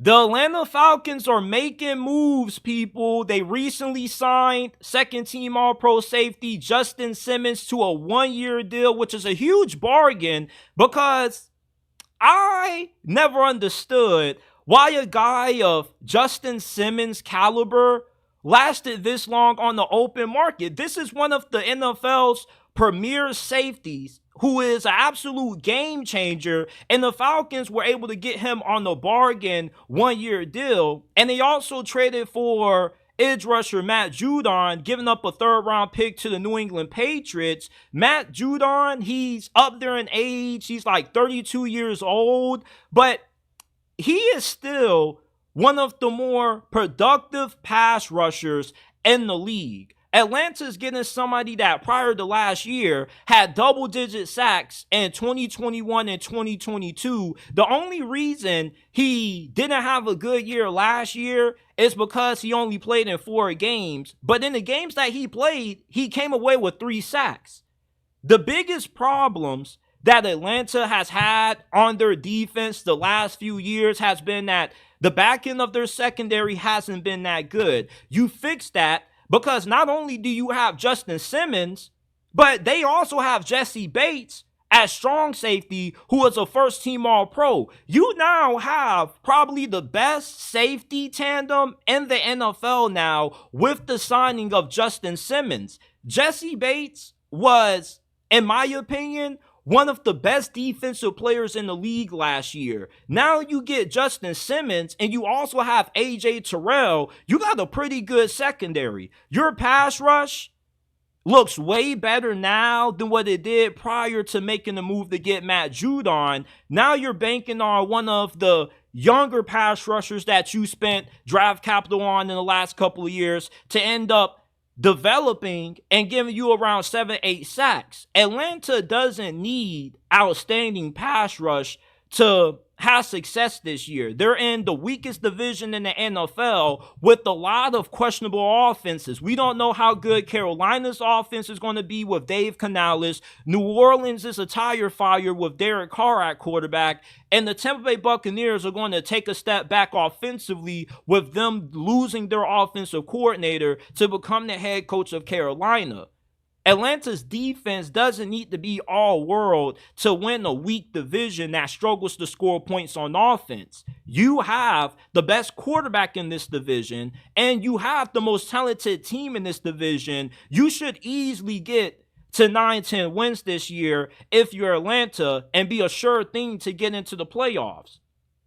The Atlanta Falcons are making moves, people. They recently signed second-team All-Pro safety Justin Simmons to a one-year deal, which is a huge bargain because I never understood why a guy of Justin Simmons' caliber lasted this long on the open market. This is one of the NFL's premier safeties who is an absolute game changer, and the Falcons were able to get him on the bargain one-year deal, and they also traded for edge rusher Matt Judon, giving up a third-round pick to the New England Patriots. Matt Judon, he's up there in age. He's like 32 years old, but he is still one of the more productive pass rushers in the league. Atlanta's getting somebody that prior to last year had double-digit sacks in 2021 and 2022. The only reason he didn't have a good year last year is because he only played in 4 games. But in the games that he played, he came away with 3 sacks. The biggest problems that Atlanta has had on their defense the last few years has been that the back end of their secondary hasn't been that good. You fix that because not only do you have Justin Simmons, but they also have Jesse Bates as strong safety, who is a first-team All-Pro. You now have probably the best safety tandem in the NFL now with the signing of Justin Simmons. Jesse Bates was, in my opinion, one of the best defensive players in the league last year. Now you get Justin Simmons, and you also have A.J. Terrell. You got a pretty good secondary. Your pass rush looks way better now than what it did prior to making the move to get Matt Judon. Now you're banking on one of the younger pass rushers that you spent draft capital on in the last couple of years to end up developing and giving you around 7-8 sacks. Atlanta doesn't need outstanding pass rush to have success this year. They're in the weakest division in the NFL with a lot of questionable offenses. We don't know how good Carolina's offense is going to be with Dave Canales. New Orleans is a tire fire with Derek Carr at quarterback. And the Tampa Bay Buccaneers are going to take a step back offensively with them losing their offensive coordinator to become the head coach of Carolina. Atlanta's defense doesn't need to be all-world to win a weak division that struggles to score points on offense. You have the best quarterback in this division, and you have the most talented team in this division. You should easily get to 9-10 wins this year if you're Atlanta and be a sure thing to get into the playoffs.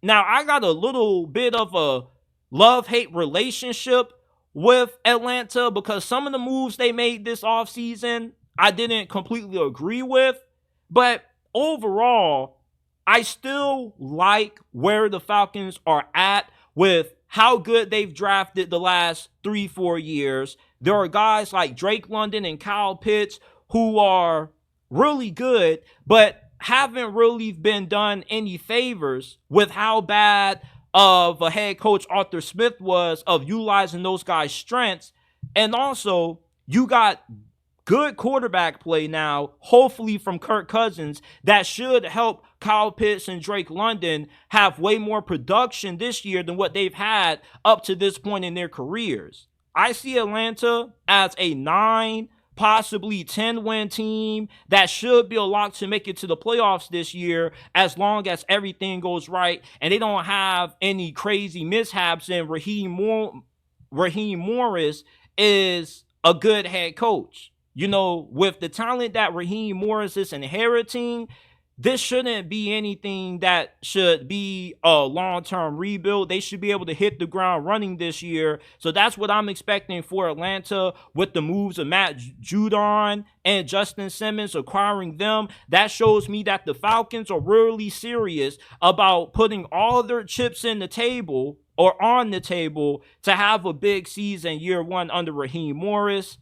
Now, I got a little bit of a love-hate relationship with Atlanta because some of the moves they made this offseason I didn't completely agree with, but overall I still like where the Falcons are at with how good they've drafted the last 3-4 years. There are guys like Drake London and Kyle Pitts who are really good but haven't really been done any favors with how bad of a head coach Arthur Smith was of utilizing those guys' strengths. And also, you got good quarterback play now, hopefully from Kirk Cousins, that should help Kyle Pitts and Drake London have way more production this year than what they've had up to this point in their careers. I see Atlanta as a 9, possibly 10-win team that should be a lock to make it to the playoffs this year as long as everything goes right and they don't have any crazy mishaps. And Raheem Morris is a good head coach. You know, with the talent that Raheem Morris is inheriting, this shouldn't be anything that should be a long-term rebuild. They should be able to hit the ground running this year. So that's what I'm expecting for Atlanta with the moves of Matt Judon and Justin Simmons, acquiring them. That shows me that the Falcons are really serious about putting all their chips in the table or on the table to have a big season year 1 under Raheem Morris.